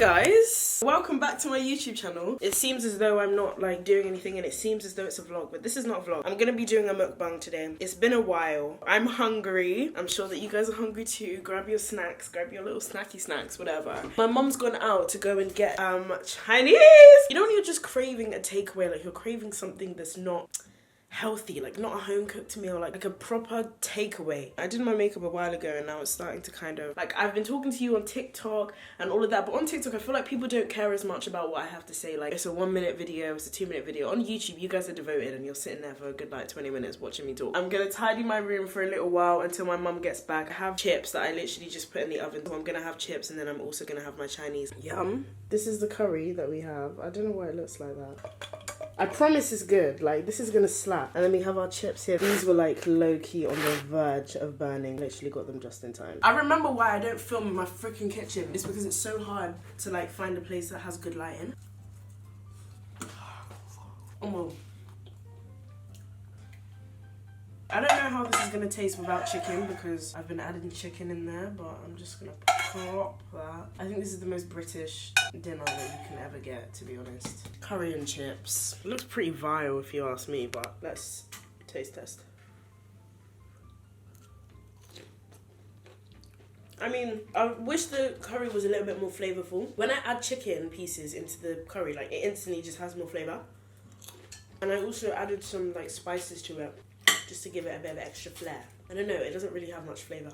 guys, welcome back to my YouTube channel. It seems as though I'm not like doing anything and it seems as though it's a vlog, but this is not a vlog. I'm gonna be doing a mukbang today. It's been a while. I'm hungry. I'm sure that you guys are hungry too. Grab your snacks, grab your little snacky snacks, whatever. My mom's gone out to go and get Chinese. You know when you're just craving a takeaway, like you're craving something that's not healthy, like not a home cooked meal, like a proper takeaway. I did my makeup a while ago and now it's starting to kind of like, I've been talking to you on TikTok and all of that, but on TikTok I feel like people don't care as much about what I have to say. Like, it's a 1 minute video, it's a 2 minute video. On YouTube you guys are devoted and you're sitting there for a good like 20 minutes watching me talk. I'm gonna tidy my room for a little while until my mum gets back. I have chips that I literally just put in the oven, so I'm gonna have chips and then I'm also gonna have my Chinese. Yum. This is the curry that we have. I don't know why it looks like that. I promise it's good. Like, this is gonna slap. And then we have our chips here. These were like low-key on the verge of burning. Literally got them just in time. I remember why I don't film in my freaking kitchen. It's because it's so hard to like find a place that has good lighting. Oh. I don't know how this is gonna taste without chicken because I've been adding chicken in there, but I'm just gonna prop that. I think this is the most British dinner that you can ever get, to be honest. Curry and chips. It looks pretty vile if you ask me, but let's taste test. I mean, I wish the curry was a little bit more flavorful. When I add chicken pieces into the curry, like it instantly just has more flavor. And I also added some like spices to it, just to give it a bit of extra flair. I don't know, it doesn't really have much flavour.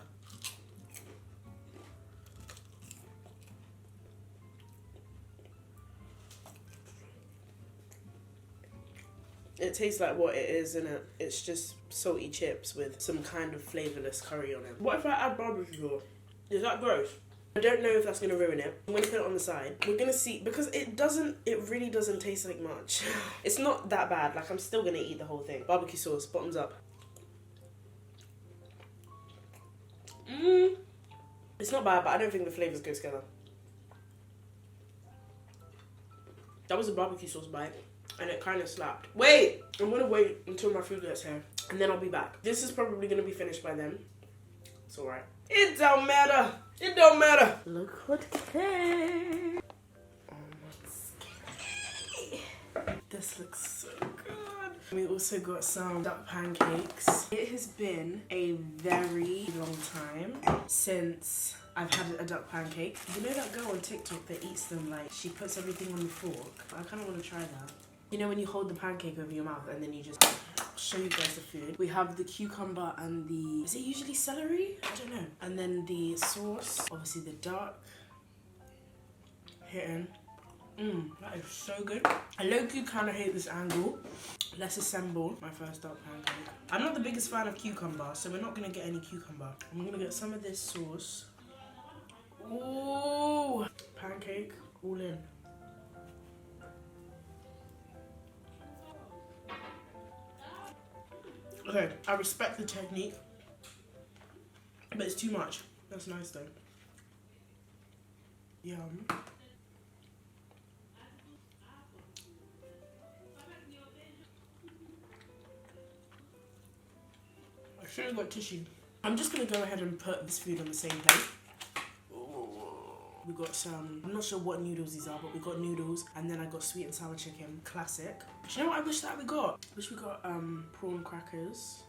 It tastes like what it is, innit? It's just salty chips with some kind of flavourless curry on it. What if I add barbecue sauce? Is that gross? I don't know if that's going to ruin it. I'm going to put it on the side. We're going to see, because it really doesn't taste like much. It's not that bad, like I'm still going to eat the whole thing. Barbecue sauce, bottoms up. It's not bad, but I don't think the flavours go together. That was a barbecue sauce bite, and it kind of slapped. Wait! I'm going to wait until my food gets here, and then I'll be back. This is probably going to be finished by then. It's alright. It don't matter! It don't matter! Look what came! This looks so good. We also got some duck pancakes. It has been a very long time since I've had a duck pancake. You know that girl on TikTok that eats them, like, she puts everything on the fork? I kind of want to try that. You know when you hold the pancake over your mouth and then you just show you guys the food. We have the cucumber and the, is it usually celery? I don't know. And then the sauce, obviously the duck. Hitting. That is so good. I low-key kind of hate this angle. Let's assemble my first duck pancake. I'm not the biggest fan of cucumber, so we're not going to get any cucumber. I'm going to get some of this sauce. Ooh! Pancake, all in. Okay, I respect the technique, but it's too much. That's nice though. Yum. I should have got tissue. I'm just gonna go ahead and put this food on the same plate. We got some, I'm not sure what noodles these are, but we got noodles, and then I got sweet and sour chicken, classic. Do you know what I wish that we got? I wish we got prawn crackers.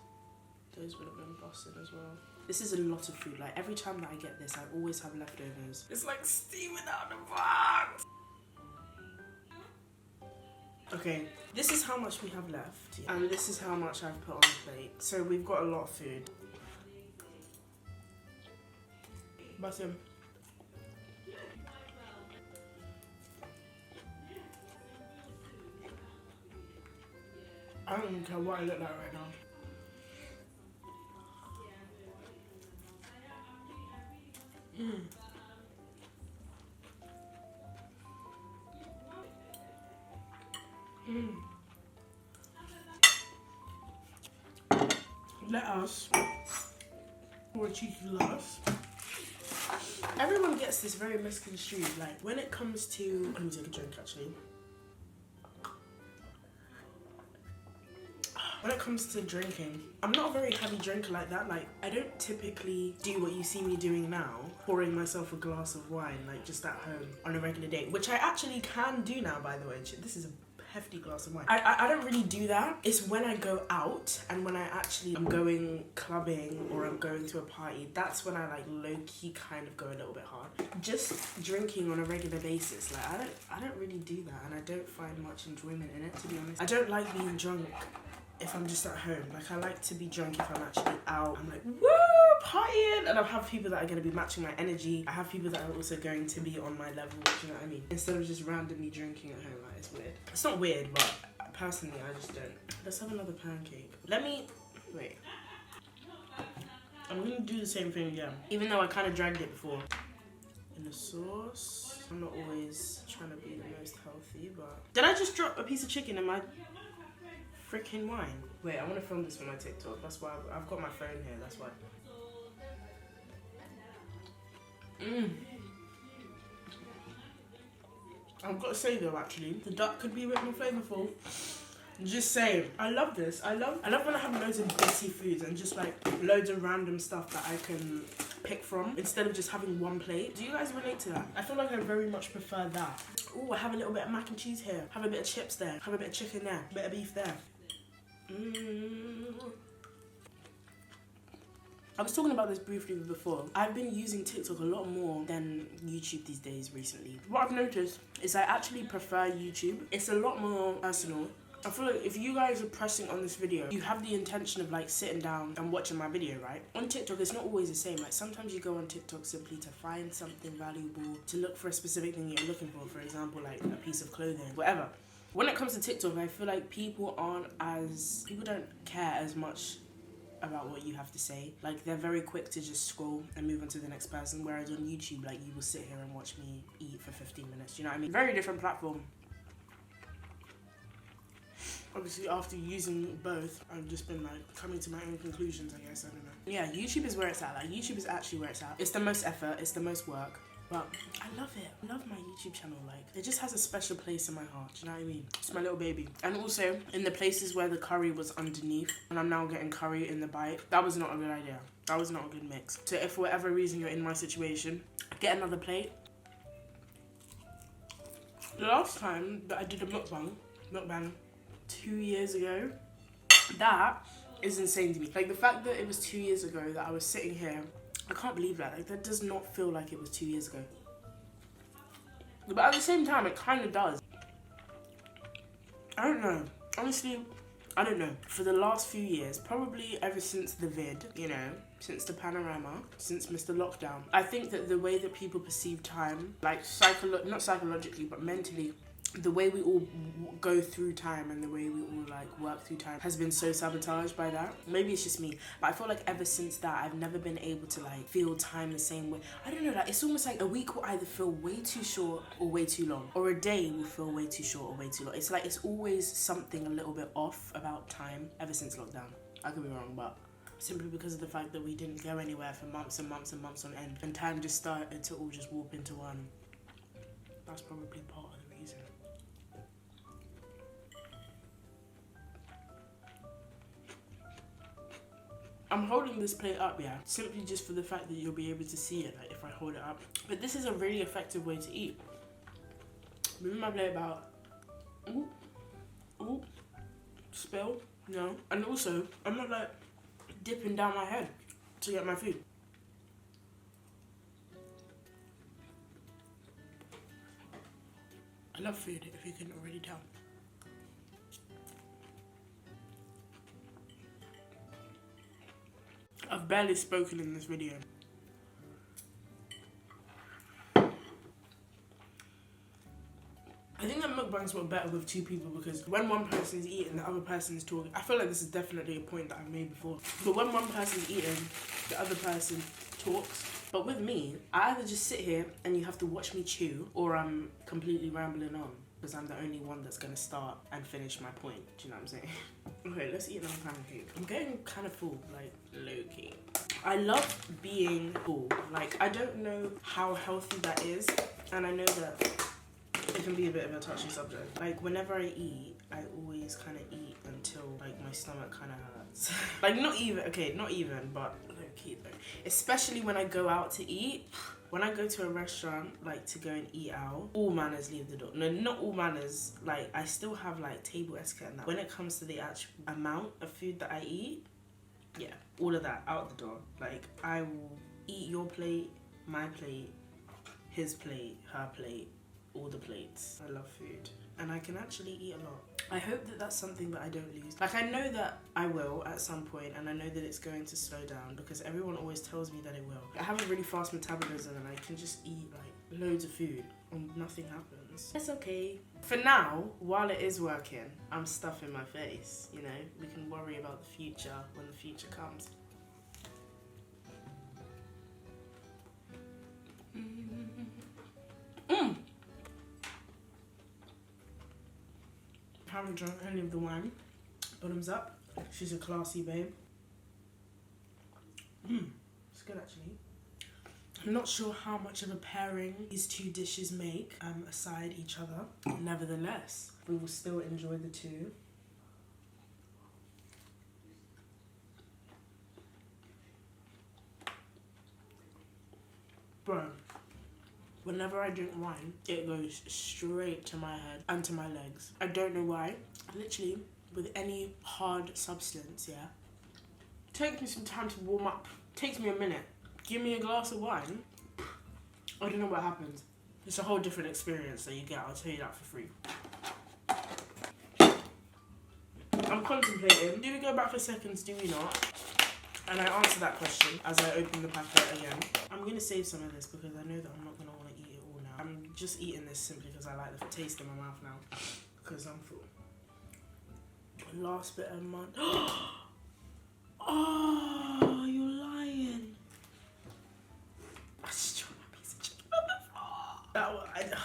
Those would have been busted as well. This is a lot of food. Like every time that I get this, I always have leftovers. It's like steaming out the box. Okay, this is how much we have left, and this is how much I've put on the plate. So we've got a lot of food. Button. I don't even care what I look like right now. Let us, or a cheeky last. Everyone gets this very misconstrued. Like when it comes to, let me take a drink actually. When it comes to drinking, I'm not a very heavy drinker like that. Like, I don't typically do what you see me doing now, pouring myself a glass of wine, like just at home on a regular day, which I actually can do now, by the way. This is a hefty glass of wine. I don't really do that. It's when I go out and when I actually am going clubbing or I'm going to a party, that's when I like low-key kind of go a little bit hard. Just drinking on a regular basis, like I don't really do that, and I don't find much enjoyment in it, to be honest. I don't like being drunk if I'm just at home. Like, I like to be drunk if I'm actually out. I'm like, woo, partying! And I have people that are going to be matching my energy. I have people that are also going to be on my level, you know what I mean? Instead of just randomly drinking at home, like, it's weird. It's not weird, but personally, I just don't. Let's have another pancake. Wait. I'm going to do the same thing again. Even though I kind of dragged it before. In the sauce. I'm not always trying to be the most healthy, but... Did I just drop a piece of chicken in my... freaking wine? Wait, I want to film this for my TikTok. That's why I've got my phone here. That's why. I've got to say though, actually, the duck could be a bit more flavorful. Just saying. I love this. I love when I have loads of bitty foods and just like loads of random stuff that I can pick from instead of just having one plate. Do you guys relate to that? I feel like I very much prefer that. Oh, I have a little bit of mac and cheese here. Have a bit of chips there. Have a bit of chicken there. A bit of beef there. I was talking about this briefly before. I've been using TikTok a lot more than YouTube these days recently. What I've noticed is I actually prefer YouTube. It's a lot more personal. I feel like if you guys are pressing on this video, you have the intention of like sitting down and watching my video, right? On TikTok, it's not always the same. Like sometimes you go on TikTok simply to find something valuable, to look for a specific thing you're looking for example, like a piece of clothing, whatever. When it comes to TikTok, I feel like people don't care as much about what you have to say. Like, they're very quick to just scroll and move on to the next person, whereas on YouTube, like, you will sit here and watch me eat for 15 minutes, you know what I mean? Very different platform. Obviously, after using both, I've just been, like, coming to my own conclusions, I guess, I don't know. Yeah, YouTube is where it's at. Like, YouTube is actually where it's at. It's the most effort, it's the most work. But I love it. I love my YouTube channel. Like, it just has a special place in my heart. Do you know what I mean? It's my little baby. And also, in the places where the curry was underneath, and I'm now getting curry in the bite, that was not a good idea. That was not a good mix. So if for whatever reason you're in my situation, get another plate. The last time that I did a mukbang 2 years ago, that is insane to me. Like, the fact that it was 2 years ago that I was sitting here, I can't believe that. Like, that does not feel like it was 2 years ago. But at the same time, it kind of does. I don't know. Honestly, I don't know. For the last few years, probably ever since the vid, you know, since the panorama, since Mr. Lockdown, I think that the way that people perceive time, like, not psychologically, but mentally, the way we all go through time and the way we all like work through time has been so sabotaged by that. Maybe it's just me, but I feel like ever since that I've never been able to like feel time the same way. I don't know, like it's almost like a week will either feel way too short or way too long, or a day will feel way too short or way too long. It's like it's always something a little bit off about time ever since lockdown. I could be wrong, but simply because of the fact that we didn't go anywhere for months and months and months on end, and time just started to all just warp into one. That's probably part of the reason. I'm holding this plate up, yeah, simply just for the fact that you'll be able to see it, like, if I hold it up. But this is a really effective way to eat. Moving my plate about, ooh, spill, no. And also, I'm not like dipping down my head to get my food. I love food, if you can already tell. I've barely spoken in this video. I think that mukbangs work better with two people because when one person's eating, the other person's talking. I feel like this is definitely a point that I've made before. But when one person's eating, the other person talks. But with me, I either just sit here and you have to watch me chew, or I'm completely rambling on because I'm the only one that's gonna start and finish my point. Do you know what I'm saying? Okay, let's eat another pancake. I'm getting kind of full, like low-key. I love being full. Like, I don't know how healthy that is, and I know that it can be a bit of a touchy subject. Like, whenever I eat, I always kind of eat until, like, my stomach kind of hurts. Like, not even, but low-key though. Especially when I go out to eat. When I go to a restaurant, like, to go and eat out, all manners leave the door. No, not all manners. Like, I still have, like, table etiquette and that. When it comes to the actual amount of food that I eat, yeah, all of that, out the door. Like, I will eat your plate, my plate, his plate, her plate, all the plates. I love food. And I can actually eat a lot. I hope that that's something that I don't lose. Like, I know that I will at some point, and I know that it's going to slow down because everyone always tells me that it will. I have a really fast metabolism and I can just eat like loads of food and nothing happens. It's okay. For now, while it is working, I'm stuffing my face, you know? We can worry about the future when the future comes. Haven't drunk any of the wine. Bottoms up. She's a classy babe. It's good actually. I'm not sure how much of a pairing these two dishes make aside each other. Nevertheless, we will still enjoy the two. Bro, whenever I drink wine, it goes straight to my head and to my legs. I don't know why. Literally, with any hard substance, yeah. Takes me some time to warm up. Takes me a minute. Give me a glass of wine. I don't know what happens. It's a whole different experience that you get. I'll tell you that for free. I'm contemplating. Do we go back for seconds? Do we not? And I answer that question as I open the packet again. I'm going to save some of this because I know that I'm not going to want to eat it all now. I'm just eating this simply because I like the taste in my mouth now. Because I'm full. Last bit of mud. Oh, you're lying. I just threw my piece of chicken on the floor.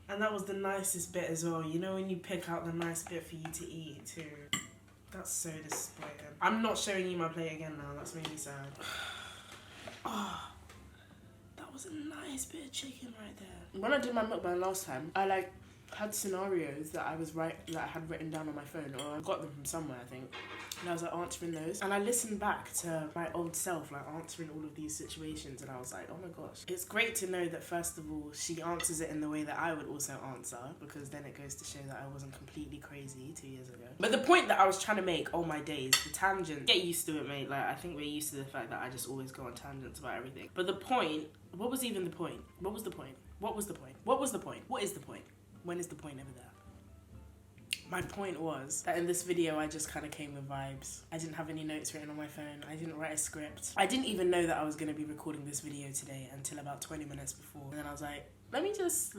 And that was the nicest bit as well. You know when you pick out the nice bit for you to eat too. That's so disappointing. I'm not showing you my plate again now. That's made me sad. Oh, that was a nice bit of chicken right there. When I did my mukbang last time, I had scenarios that I had written down on my phone, or I got them from somewhere, I think. And I was like answering those, and I listened back to my old self, like answering all of these situations, and I was like, oh my gosh. It's great to know that first of all, she answers it in the way that I would also answer, because then it goes to show that I wasn't completely crazy 2 years ago. But the point that I was trying to make, oh my days, the tangent, get used to it, mate. Like, I think we're used to the fact that I just always go on tangents about everything. But the point, what was even the point? What was the point? What was the point? What was the point? What is the point? When is the point ever there? My point was that in this video, I just kind of came with vibes. I didn't have any notes written on my phone. I didn't write a script. I didn't even know that I was going to be recording this video today until about 20 minutes before. And then I was like, let me just.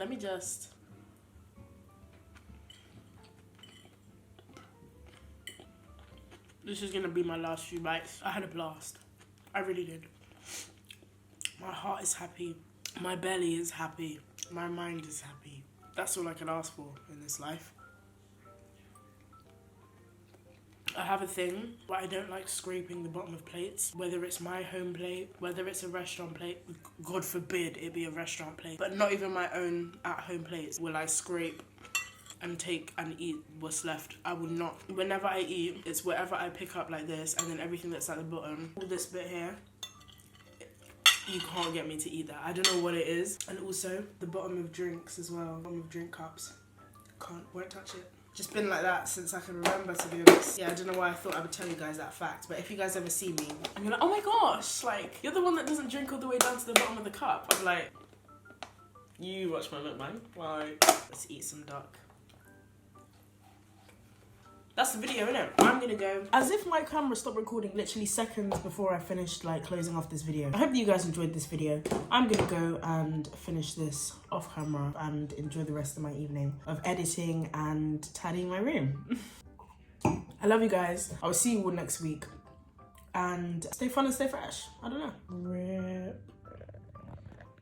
This is going to be my last few bites. I had a blast. I really did. My heart is happy. My belly is happy. My mind is happy. That's all I can ask for in this life. I have a thing where I don't like scraping the bottom of plates, whether it's my home plate, whether it's a restaurant plate. God forbid it be a restaurant plate, but not even my own at-home plates will I scrape and take and eat what's left. I will not. Whenever I eat, it's whatever I pick up like this, and then everything that's at the bottom, all this bit here, you can't get me to eat that. I don't know what it is. And also the bottom of drinks as well, bottom of drink cups. Won't touch it. Just been like that since I can remember, to be honest. Yeah, I don't know why I thought I would tell you guys that fact, but if you guys ever see me and you're like, oh my gosh, like, you're the one that doesn't drink all the way down to the bottom of the cup. I'm like, you watch my mukbang. Like, let's eat some duck. That's the video, innit? I'm gonna go. As if my camera stopped recording literally seconds before I finished closing off this video. I hope that you guys enjoyed this video. I'm gonna go and finish this off camera and enjoy the rest of my evening of editing and tidying my room. I love you guys. I'll see you all next week. And stay fun and stay fresh. I don't know.